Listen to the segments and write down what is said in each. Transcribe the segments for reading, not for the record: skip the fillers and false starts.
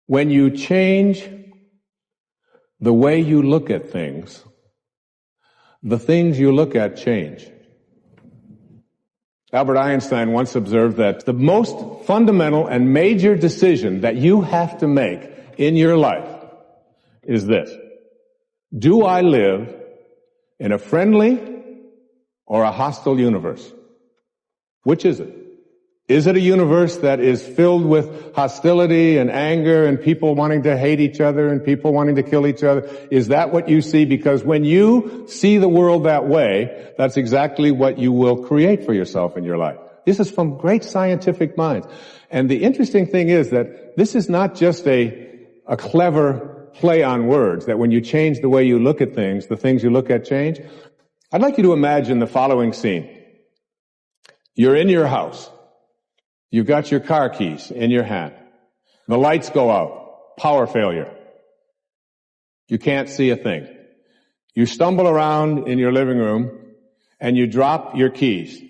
When you change the way you look at things, the things you look at change. Albert Einstein once observed that the most fundamental and major decision that you have to make in your life is this: do I live in a friendly or a hostile universe? Which is it? Is it a universe that is filled with hostility and anger and people wanting to hate each other and people wanting to kill each other? Is that what you see? Because when you see the world that way, that's exactly what you will create for yourself in your life. This is from great scientific minds. And the interesting thing is that this is not just a clever play on words, that when you change the way you look at things, the things you look at change. I'd like you to imagine the following scene. You're in your house. You've got your car keys in your hand. The lights go out. Power failure. You can't see a thing. You stumble around in your living room and you drop your keys.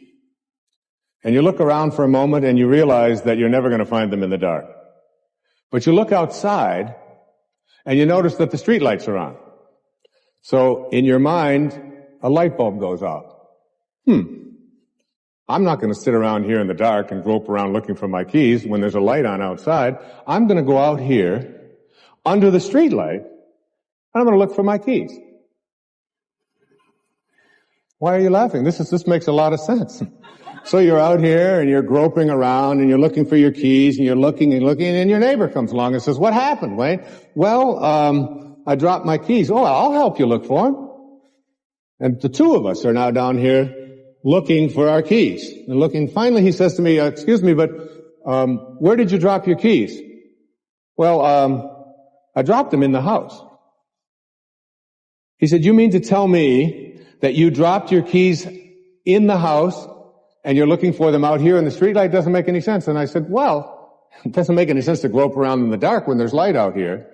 And you look around for a moment and you realize that you're never going to find them in the dark. But you look outside and you notice that the street lights are on. So in your mind, a light bulb goes off. I'm not going to sit around here in the dark and grope around looking for my keys when there's a light on outside. I'm going to go out here under the street light and I'm going to look for my keys. Why are you laughing? This makes a lot of sense. So you're out here and you're groping around and you're looking for your keys and you're looking and your neighbor comes along and says, "What happened, Wayne?" "Well, I dropped my keys." "Oh, I'll help you look for them." And the two of us are now down here looking for our keys. And looking, finally he says to me, "Excuse me, but where did you drop your keys?" "Well, I dropped them in the house." He said, "You mean to tell me that you dropped your keys in the house and you're looking for them out here in the streetlight? Doesn't make any sense." And I said, "Well, it doesn't make any sense to grope around in the dark when there's light out here."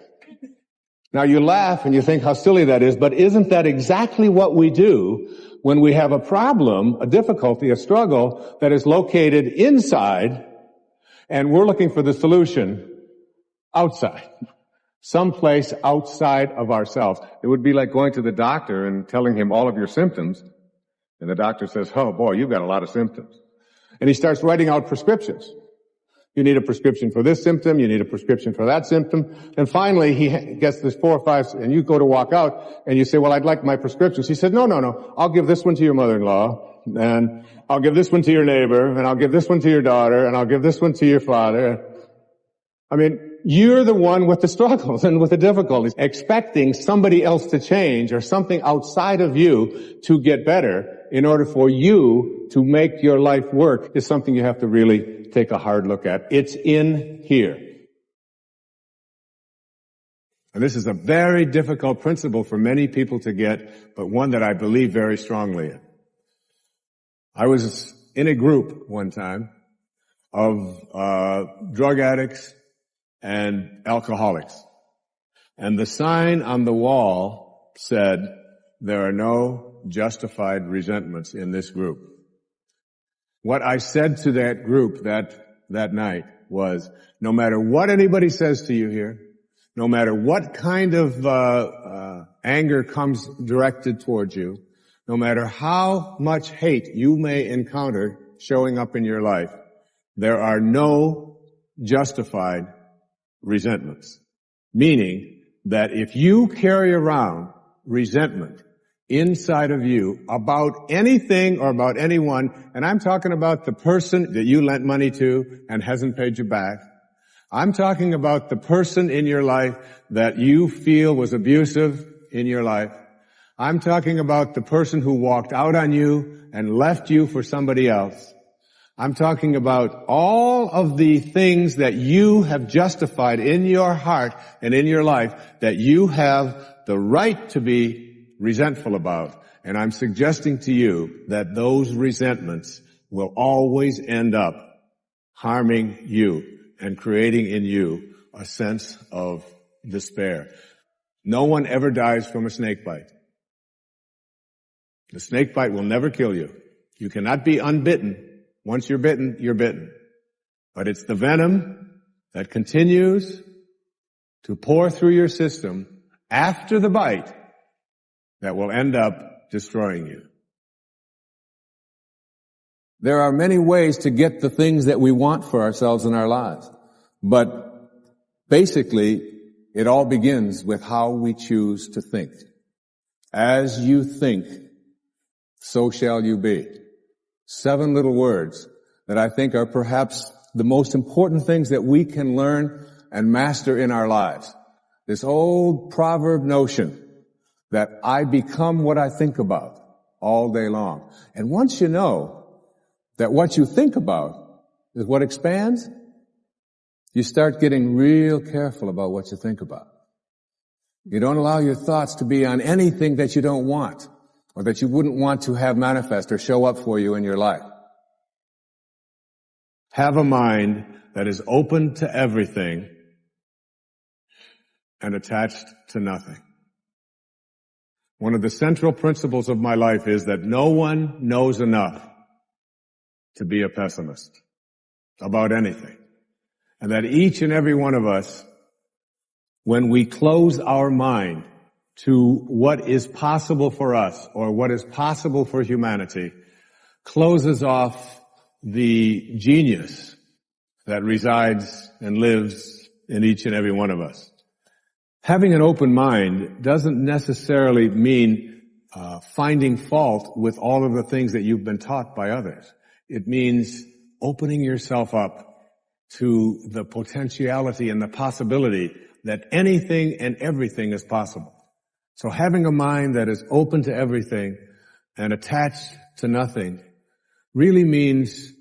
Now you laugh and you think how silly that is, but isn't that exactly what we do when we have a problem, a difficulty, a struggle that is located inside and we're looking for the solution outside, someplace outside of ourselves? It would be like going to the doctor and telling him all of your symptoms, and the doctor says, "Oh boy, you've got a lot of symptoms." And he starts writing out prescriptions. You need a prescription for this symptom, you need a prescription for that symptom. And finally, he gets this 4 or 5, and you go to walk out, and you say, "Well, I'd like my prescriptions." He said, No, I'll give this one to your mother-in-law, and I'll give this one to your neighbor, and I'll give this one to your daughter, and I'll give this one to your father. I mean, you're the one with the struggles and with the difficulties. Expecting somebody else to change or something outside of you to get better in order for you to make your life work is something you have to really take a hard look at. It's in here. And this is a very difficult principle for many people to get, but one that I believe very strongly in. I was in a group one time of drug addicts and alcoholics. And the sign on the wall said, "There are no justified resentments in this group." What I said to that group that night was, no matter what anybody says to you here, no matter what kind of anger comes directed towards you, no matter how much hate you may encounter showing up in your life, there are no justified resentments. Meaning that if you carry around resentment inside of you about anything or about anyone, and I'm talking about the person that you lent money to and hasn't paid you back. I'm talking about the person in your life that you feel was abusive in your life. I'm talking about the person who walked out on you and left you for somebody else. I'm talking about all of the things that you have justified in your heart and in your life that you have the right to be resentful about. And I'm suggesting to you that those resentments will always end up harming you and creating in you a sense of despair. No one ever dies from a snake bite. The snake bite will never kill you. You cannot be unbitten. Once you're bitten, you're bitten. But it's the venom that continues to pour through your system after the bite that will end up destroying you. There are many ways to get the things that we want for ourselves in our lives, but basically it all begins with how we choose to think. As you think, so shall you be. 7 little words that I think are perhaps the most important things that we can learn and master in our lives. This old proverb notion that I become what I think about all day long. And once you know that what you think about is what expands, you start getting real careful about what you think about. You don't allow your thoughts to be on anything that you don't want or that you wouldn't want to have manifest or show up for you in your life. Have a mind that is open to everything and attached to nothing. One of the central principles of my life is that no one knows enough to be a pessimist about anything. And that each and every one of us, when we close our mind to what is possible for us or what is possible for humanity, closes off the genius that resides and lives in each and every one of us. Having an open mind doesn't necessarily mean finding fault with all of the things that you've been taught by others. It means opening yourself up to the potentiality and the possibility that anything and everything is possible. So having a mind that is open to everything and attached to nothing really means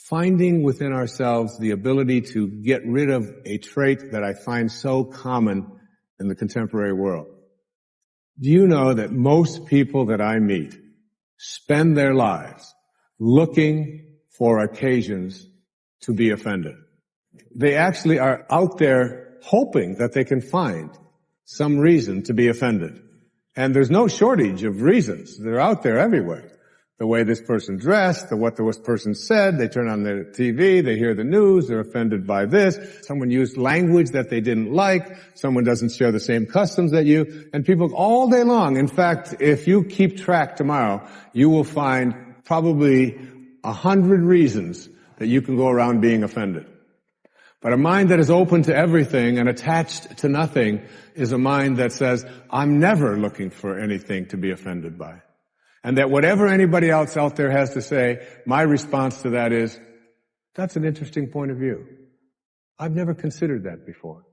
finding within ourselves the ability to get rid of a trait that I find so common in the contemporary world. Do you know that most people that I meet spend their lives looking for occasions to be offended? They actually are out there hoping that they can find some reason to be offended. And there's no shortage of reasons. They're out there everywhere. The way this person dressed, what this person said, they turn on their TV, they hear the news, they're offended by this. Someone used language that they didn't like. Someone doesn't share the same customs that you. And people all day long. In fact, if you keep track tomorrow, you will find probably 100 reasons that you can go around being offended. But a mind that is open to everything and attached to nothing is a mind that says, I'm never looking for anything to be offended by. And that whatever anybody else out there has to say, my response to that is, that's an interesting point of view. I've never considered that before.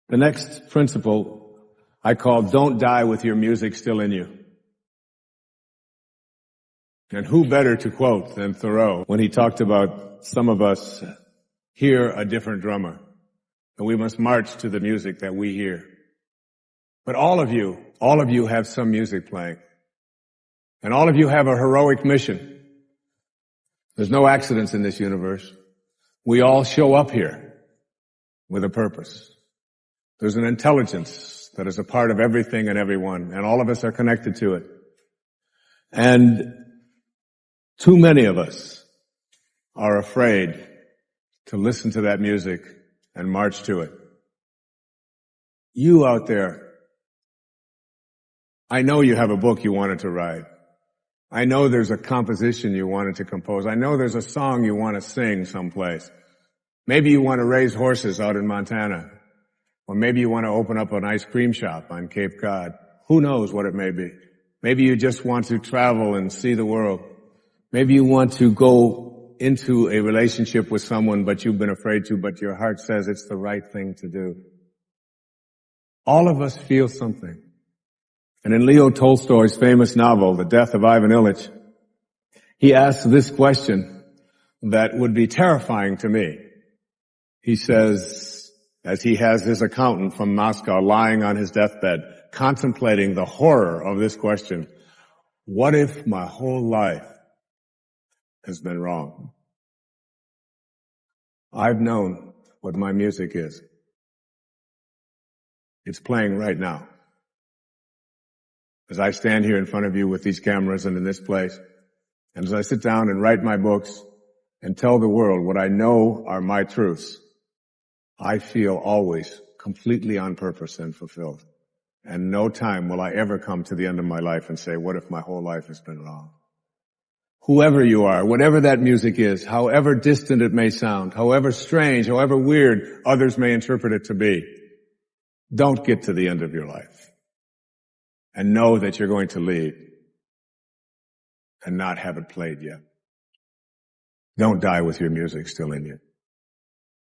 The next principle I call, don't die with your music still in you. And who better to quote than Thoreau when he talked about some of us hear a different drummer, and we must march to the music that we hear. But all of you have some music playing. And all of you have a heroic mission. There's no accidents in this universe. We all show up here with a purpose. There's an intelligence that is a part of everything and everyone, and all of us are connected to it. And too many of us are afraid to listen to that music and march to it. You out there, I know you have a book you wanted to write. I know there's a composition you wanted to compose. I know there's a song you want to sing someplace. Maybe you want to raise horses out in Montana. Or maybe you want to open up an ice cream shop on Cape Cod. Who knows what it may be. Maybe you just want to travel and see the world. Maybe you want to go into a relationship with someone but you've been afraid to, but your heart says it's the right thing to do. All of us feel something. And in Leo Tolstoy's famous novel, The Death of Ivan Ilyich, he asks this question that would be terrifying to me. He says, as he has his accountant from Moscow lying on his deathbed, contemplating the horror of this question, what if my whole life has been wrong? I've known what my music is. It's playing right now. As I stand here in front of you with these cameras and in this place, and as I sit down and write my books and tell the world what I know are my truths, I feel always completely on purpose and fulfilled. And no time will I ever come to the end of my life and say, what if my whole life has been wrong? Whoever you are, whatever that music is, however distant it may sound, however strange, however weird others may interpret it to be, don't get to the end of your life and know that you're going to leave and not have it played yet. Don't die with your music still in you.